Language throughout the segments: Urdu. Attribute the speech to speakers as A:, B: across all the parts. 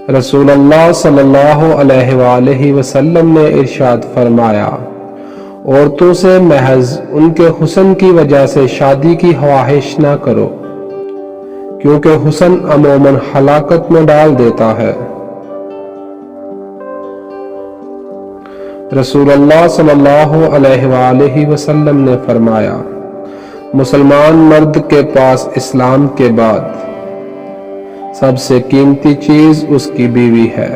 A: رسول اللہ صلی اللہ علیہ وآلہ وسلم نے ارشاد فرمایا، عورتوں سے محض ان کے حسن کی وجہ سے شادی کی خواہش نہ کرو، کیونکہ حسن عموماً ہلاکت میں ڈال دیتا ہے۔ رسول اللہ صلی اللہ علیہ وآلہ وسلم نے فرمایا، مسلمان مرد کے پاس اسلام کے بعد سب سے قیمتی چیز اس کی بیوی ہے۔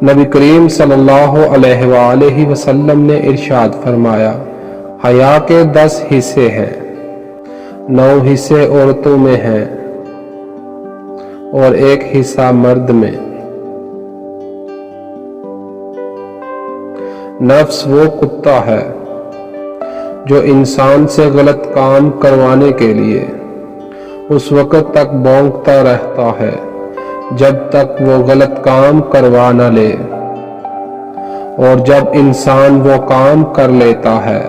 A: نبی کریم صلی اللہ علیہ وآلہ وسلم نے ارشاد فرمایا، حیا کے 10 حصے ہیں، 9 حصے عورتوں میں ہیں اور 1 حصہ مرد میں۔ نفس وہ کتا ہے جو انسان سے غلط کام کروانے کے لیے اس وقت تک بھونکتا رہتا ہے جب تک وہ غلط کام کروا نہ لے، اور جب انسان وہ کام کر لیتا ہے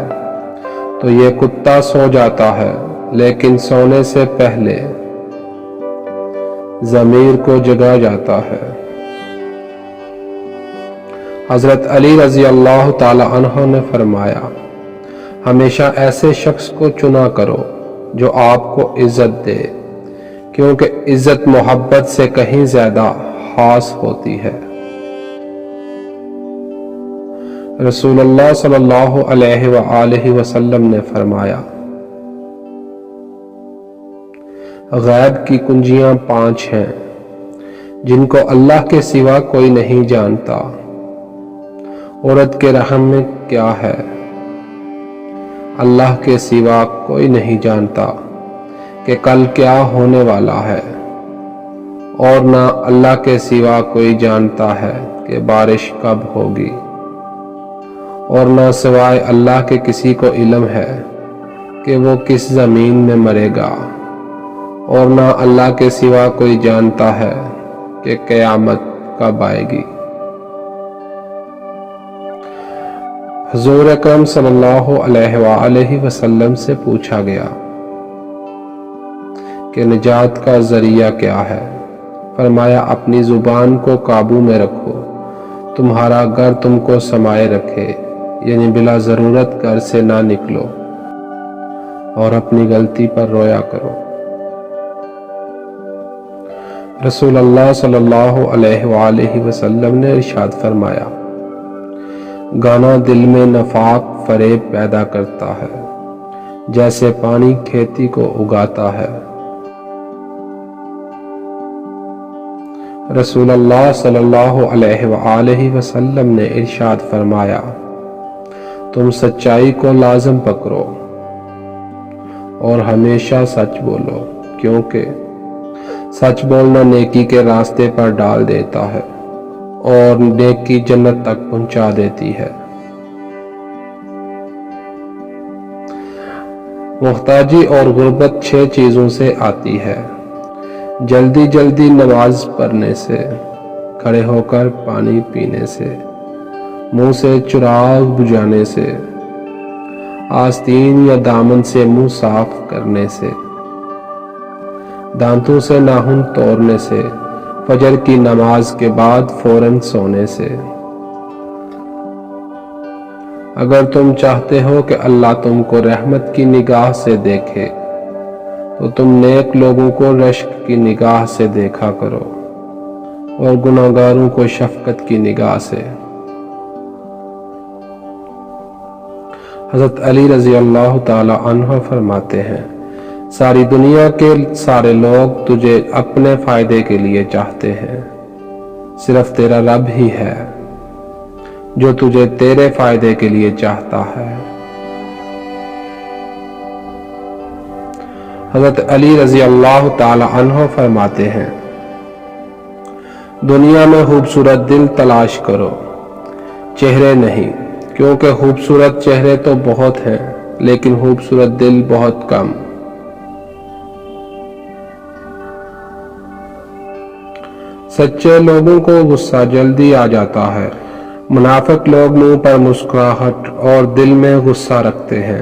A: تو یہ کتا سو جاتا ہے، لیکن سونے سے پہلے ضمیر کو جگا جاتا ہے۔ حضرت علی رضی اللہ تعالی عنہ نے فرمایا، ہمیشہ ایسے شخص کو چنا کرو جو آپ کو عزت دے، کیونکہ عزت محبت سے کہیں زیادہ خاص ہوتی ہے۔ رسول اللہ صلی اللہ علیہ وآلہ وسلم نے فرمایا، غیب کی کنجیاں 5 ہیں جن کو اللہ کے سوا کوئی نہیں جانتا۔ عورت کے رحم میں کیا ہے اللہ کے سوا کوئی نہیں جانتا کہ کل کیا ہونے والا ہے، اور نہ اللہ کے سوا کوئی جانتا ہے کہ بارش کب ہوگی، اور نہ سوائے اللہ کے کسی کو علم ہے کہ وہ کس زمین میں مرے گا، اور نہ اللہ کے سوا کوئی جانتا ہے کہ قیامت کب آئے گی۔ حضور اکرم صلی اللہ علیہ وآلہ وسلم سے پوچھا گیا کہ نجات کا ذریعہ کیا ہے؟ فرمایا، اپنی زبان کو قابو میں رکھو، تمہارا گھر تم کو سمائے رکھے، یعنی بلا ضرورت گھر سے نہ نکلو، اور اپنی غلطی پر رویا کرو۔ رسول اللہ صلی اللہ علیہ وآلہ وسلم نے ارشاد فرمایا، گانا دل میں نفاق فریب پیدا کرتا ہے، جیسے پانی کھیتی کو اگاتا ہے۔ رسول اللہ صلی اللہ علیہ وآلہ وسلم نے ارشاد فرمایا، تم سچائی کو لازم پکڑو اور ہمیشہ سچ بولو، کیونکہ سچ بولنا نیکی کے راستے پر ڈال دیتا ہے اور نیکی جنت تک پہنچا دیتی ہے۔ محتاجی اور غربت 6 چیزوں سے آتی ہے، جلدی جلدی نماز پڑھنے سے، کھڑے ہو کر پانی پینے سے، منہ سے چراغ بجھانے سے، آستین یا دامن سے منہ صاف کرنے سے، دانتوں سے ناخن توڑنے سے، فجر کی نماز کے بعد فوراً سونے سے۔ اگر تم چاہتے ہو کہ اللہ تم کو رحمت کی نگاہ سے دیکھے تو تم نیک لوگوں کو رشک کی نگاہ سے دیکھا کرو اور گناہگاروں کو شفقت کی نگاہ سے۔ حضرت علی رضی اللہ تعالی عنہ فرماتے ہیں، ساری دنیا کے سارے لوگ تجھے اپنے فائدے کے لیے چاہتے ہیں، صرف تیرا رب ہی ہے جو تجھے تیرے فائدے کے لیے چاہتا ہے۔ حضرت علی رضی اللہ تعالی عنہ فرماتے ہیں، دنیا میں خوبصورت دل تلاش کرو، چہرے نہیں، کیونکہ خوبصورت چہرے تو بہت ہیں لیکن خوبصورت دل بہت کم۔ سچے لوگوں کو غصہ جلدی آ جاتا ہے، منافق لوگ منہ پر مسکراہٹ اور دل میں غصہ رکھتے ہیں۔